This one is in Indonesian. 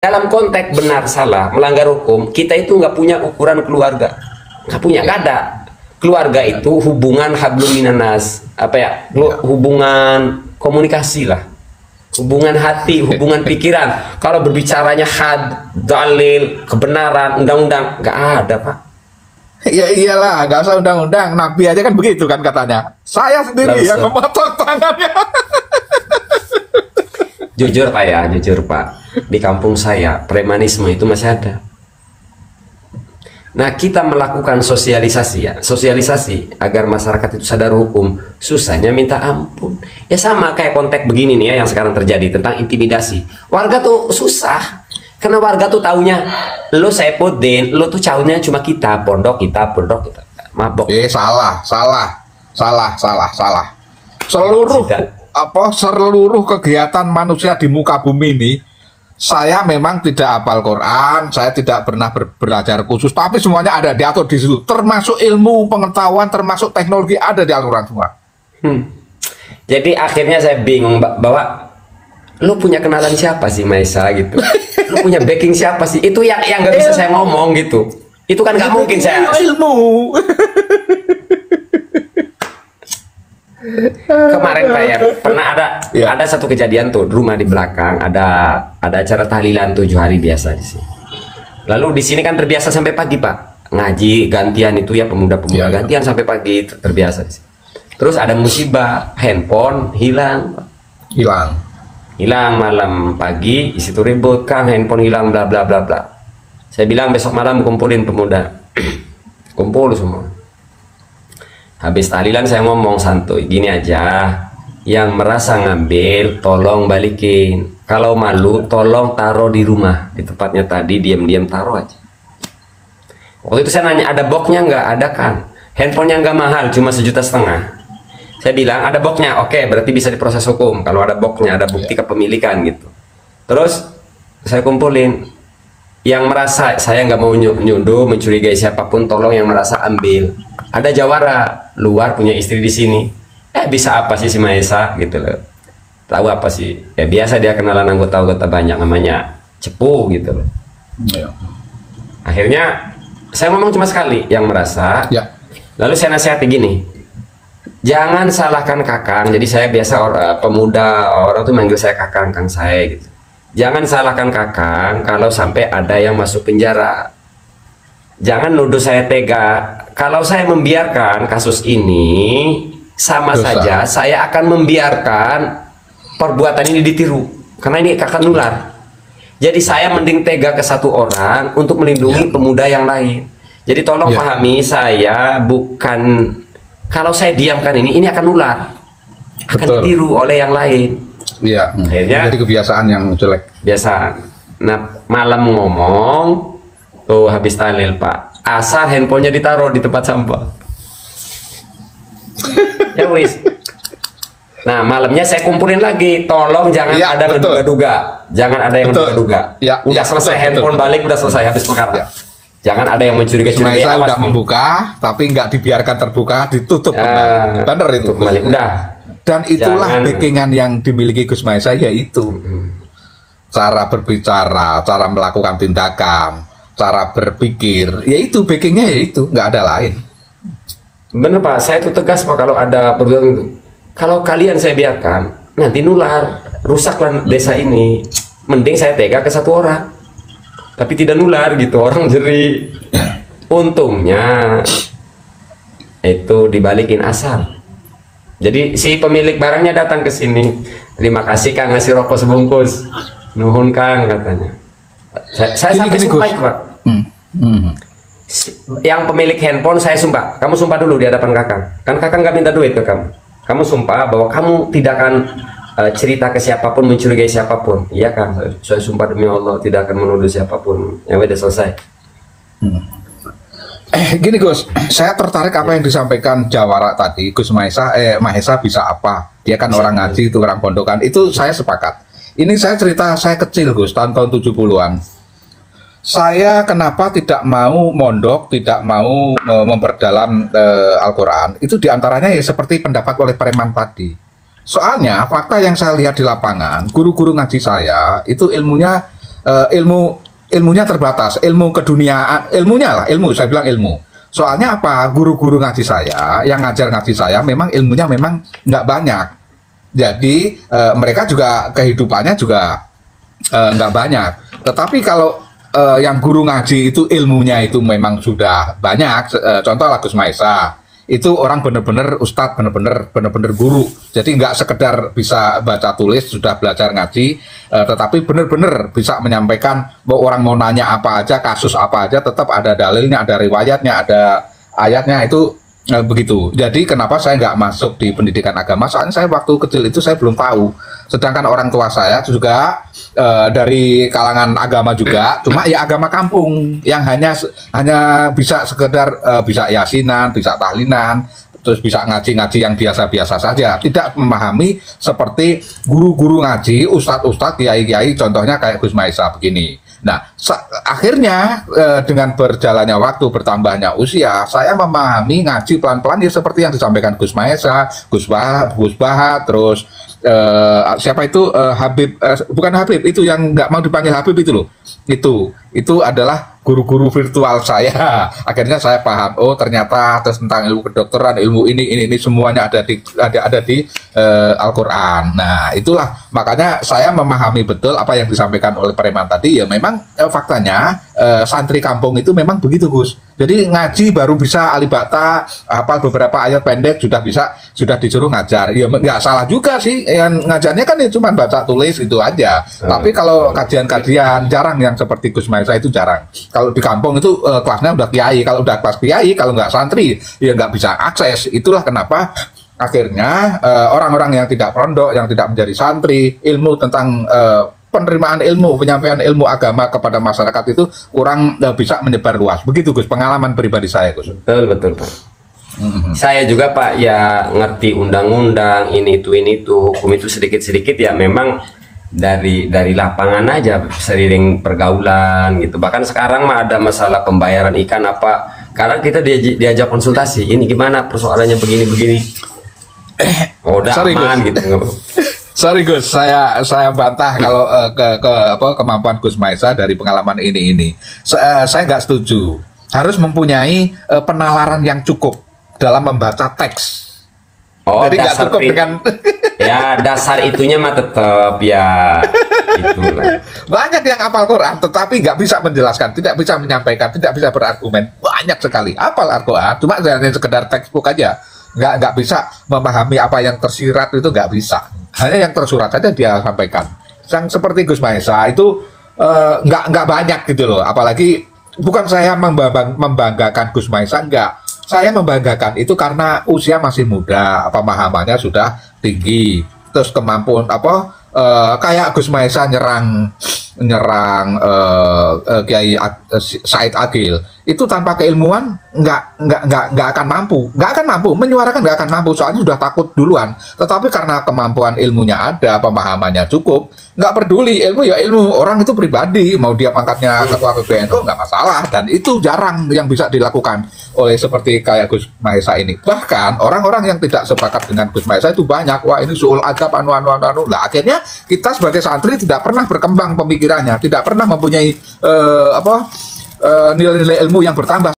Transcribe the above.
dalam konteks benar salah melanggar hukum, kita itu nggak punya ukuran keluarga, nggak punya, nggak ada. Keluarga itu hubungan hablum minanas, apa ya, hubungan komunikasi lah, hubungan hati, hubungan pikiran. Kalau berbicaranya had, dalil, kebenaran, undang-undang, nggak ada, Pak. Ya iyalah, nggak usah undang-undang. Nabi aja kan begitu kan katanya. Saya sendiri yang memotong tangannya. Jujur Pak ya, jujur Pak. Di kampung saya, premanisme itu masih ada. Nah, kita melakukan sosialisasi ya, sosialisasi agar masyarakat itu sadar hukum, susahnya minta ampun. Ya sama kayak konteks begini nih ya yang sekarang terjadi tentang intimidasi. Warga tuh susah, karena warga tuh taunya, lo Saipudin, lo tuh caunya cuma kita, pondok kita, mabok. Salah. Seluruh kegiatan manusia di muka bumi ini, saya memang tidak hafal Quran, saya tidak pernah belajar khusus, tapi semuanya ada diatur di situ, termasuk ilmu pengetahuan, termasuk teknologi ada di Al-Quran semua. Jadi akhirnya saya bingung bahwa lu punya kenalan siapa sih Maisa gitu, lu punya backing siapa sih, itu yang nggak bisa saya ngomong gitu, itu kan nggak mungkin saya ilmu. Kemarin Pak ya, pernah ada satu kejadian tuh, rumah di belakang ada acara tahlilan 7 hari biasa di sini. Lalu di sini kan terbiasa sampai pagi Pak, ngaji gantian itu ya, pemuda-pemuda gantian sampai pagi, terbiasa di sini. Terus ada musibah, handphone hilang malam pagi, isi tuh ribut, Kang handphone hilang bla bla bla bla. Saya bilang besok malam kumpulin pemuda, kumpul semua. Habis tahlilan saya ngomong santuy gini aja, yang merasa ngambil tolong balikin, kalau malu tolong taruh di rumah, di tempatnya tadi diam-diam taruh aja. Waktu itu saya nanya ada boxnya nggak, ada kan, handphonenya nggak mahal cuma 1,5 juta. Saya bilang ada boxnya, oke berarti bisa diproses hukum kalau ada boxnya, ada bukti kepemilikan gitu. Terus saya kumpulin yang merasa, saya nggak mau nyuduh mencurigai siapapun, tolong yang merasa ambil. Ada jawara luar punya istri di sini, bisa apa sih si Maisa gitu loh, tahu apa sih ya, biasa dia kenalan anggota-anggota banyak, namanya cepu gitu loh. Akhirnya saya ngomong cuma sekali yang merasa, lalu saya nasihati gini, jangan salahkan kakang. Jadi saya biasa pemuda, orang tuh manggil saya kakang, kang saya gitu. Jangan salahkan kakang kalau sampai ada yang masuk penjara. Jangan nuduh saya tega. Kalau saya membiarkan kasus ini, sama saja saya akan membiarkan perbuatan ini ditiru, karena ini akan nular. Jadi saya mending tega ke satu orang untuk melindungi pemuda yang lain. Jadi tolong pahami, saya bukan, kalau saya diamkan ini akan nular, akan ditiru oleh yang lain. Akhirnya jadi kebiasaan yang jelek. Biasa. Nah, malam ngomong tuh habis tahlil Pak, asal handphonenya ditaruh di tempat sampah. Ya wis. Nah malamnya saya kumpulin lagi, tolong jangan ada menduga-duga, jangan ada yang menduga-duga. Udah selesai, handphone balik, udah selesai, habis perkara. Jangan ada yang mencurigai-curigai. Saya udah membuka, tapi nggak dibiarkan terbuka, ditutup. Bener itu. Kembali. Udah. Dan itulah backingan yang dimiliki Gus Maisa, yaitu cara berbicara, cara melakukan tindakan, cara berpikir, yaitu backingnya, yaitu nggak ada lain. Bener Pak, saya tuh tegas Pak kalau ada perbuatan itu. Kalau kalian saya biarkan, nanti nular, rusaklah desa ini. Mending saya tega ke satu orang, tapi tidak nular gitu, orang jeri. Untungnya itu dibalikin asal. Jadi si pemilik barangnya datang ke sini, terima kasih Kang ngasih rokok sebungkus, nuhun Kang katanya. Saya sampai sumpah Pak. Yang pemilik handphone saya sumpah, kamu sumpah dulu di hadapan kakang, kan kakang nggak minta duit ke kamu. Kamu sumpah bahwa kamu tidak akan cerita ke siapapun, mencurigai siapapun. Iya Kang, saya sumpah demi Allah tidak akan menuduh siapapun. Yang udah selesai. Gini Gus, saya tertarik apa yang disampaikan Jawara tadi. Gus Maisa, Mahesa bisa apa? Dia kan orang ngaji, itu orang pondokan. Itu saya sepakat. Ini saya cerita saya kecil Gus, tahun-tahun 70-an. Saya kenapa tidak mau mondok, tidak mau memperdalam Al-Quran, itu diantaranya ya seperti pendapat oleh preman tadi. Soalnya fakta yang saya lihat di lapangan, guru-guru ngaji saya itu ilmunya ilmunya terbatas, ilmu keduniaan, ilmunya lah, ilmu, saya bilang ilmu. Soalnya apa? Guru-guru ngaji saya, yang ngajar ngaji saya, memang ilmunya memang nggak banyak. Jadi mereka juga kehidupannya juga nggak banyak. Tetapi kalau yang guru ngaji itu ilmunya itu memang sudah banyak. Contoh Gus Maesa. Itu orang benar-benar ustadz, benar-benar guru. Jadi nggak sekedar bisa baca tulis, sudah belajar ngaji, tetapi benar-benar bisa menyampaikan bahwa orang mau nanya apa aja, kasus apa aja, tetap ada dalilnya, ada riwayatnya, ada ayatnya, itu begitu. Jadi kenapa saya nggak masuk di pendidikan agama? Soalnya saya waktu kecil itu saya belum tahu. Sedangkan orang tua saya juga dari kalangan agama juga, cuma ya agama kampung yang hanya bisa sekedar bisa yasinan, bisa tahlilan, terus bisa ngaji-ngaji yang biasa-biasa saja, tidak memahami seperti guru-guru ngaji, ustadz-ustadz, kiai-kiai, contohnya kayak Gus Maesa begini. Nah, akhirnya dengan berjalannya waktu, bertambahnya usia, saya memahami ngaji pelan-pelan ya seperti yang disampaikan Gus Maesa, Gus Bahat, terus siapa itu Habib, bukan Habib, itu yang nggak mau dipanggil Habib itu loh, itu adalah guru-guru virtual saya. Akhirnya saya paham, oh ternyata tentang ilmu kedokteran, ilmu ini semuanya ada di Al-Quran. Nah, itulah makanya saya memahami betul apa yang disampaikan oleh Preman tadi. Ya memang faktanya santri kampung itu memang begitu, Gus. Jadi ngaji baru bisa alibata, hafal beberapa ayat pendek sudah disuruh ngajar. Ya nggak salah juga sih, yang ngajarnya kan ya cuma baca tulis itu aja. Tapi kalau kajian-kajian jarang, yang seperti Gus Maesa itu jarang. Kalau di kampung itu kelasnya udah kiai, kalau udah kelas kiai, kalau nggak santri ya nggak bisa akses. Itulah kenapa akhirnya orang-orang yang tidak pondok, yang tidak menjadi santri, ilmu tentang penerimaan ilmu, penyampaian ilmu agama kepada masyarakat itu kurang bisa menyebar luas. Begitu Gus, pengalaman pribadi saya Gus. Betul Pak. Saya juga Pak ya ngerti undang-undang ini itu hukum itu sedikit-sedikit ya, memang dari lapangan aja, sering pergaulan gitu. Bahkan sekarang mah ada masalah pembayaran ikan apa, karena kita diajak konsultasi, ini gimana persoalannya begini oh udah aman gitu. Sorry Gus, saya bantah kalau kemampuan Gus Maesa dari pengalaman ini. Saya nggak setuju. Harus mempunyai penalaran yang cukup dalam membaca teks. Oh, jadi nggak cukup dengan ya dasar itunya mah tetap ya itulah. Banyak yang hafal Quran tetapi nggak bisa menjelaskan, tidak bisa menyampaikan, tidak bisa berargumen. Banyak sekali hafal Al-Quran, cuma hanya sekedar textbook aja. Nggak bisa memahami apa yang tersirat, itu nggak bisa. Hanya yang tersurat saja dia sampaikan. Yang seperti Gus Maesa itu nggak banyak gitu loh. Apalagi bukan saya membanggakan Gus Maesa, enggak. Saya membanggakan itu karena usia masih muda, pemahamannya sudah tinggi, terus kemampuan kayak Gus Maesa nyerang Kiai Said Agil itu tanpa keilmuan nggak akan mampu menyuarakan, nggak akan mampu, soalnya sudah takut duluan. Tetapi karena kemampuan ilmunya ada, pemahamannya cukup, nggak peduli ilmu ya ilmu, orang itu pribadi, mau dia pangkatnya ketua PBNU nggak masalah, dan itu jarang yang bisa dilakukan oleh seperti kayak Gus Maesa ini. Bahkan orang-orang yang tidak sepakat dengan Gus Maesa itu banyak, wah ini suul adab anu. Lah akhirnya kita sebagai santri tidak pernah berkembang pemikirannya, tidak pernah mempunyai nilai-nilai ilmu yang bertambah.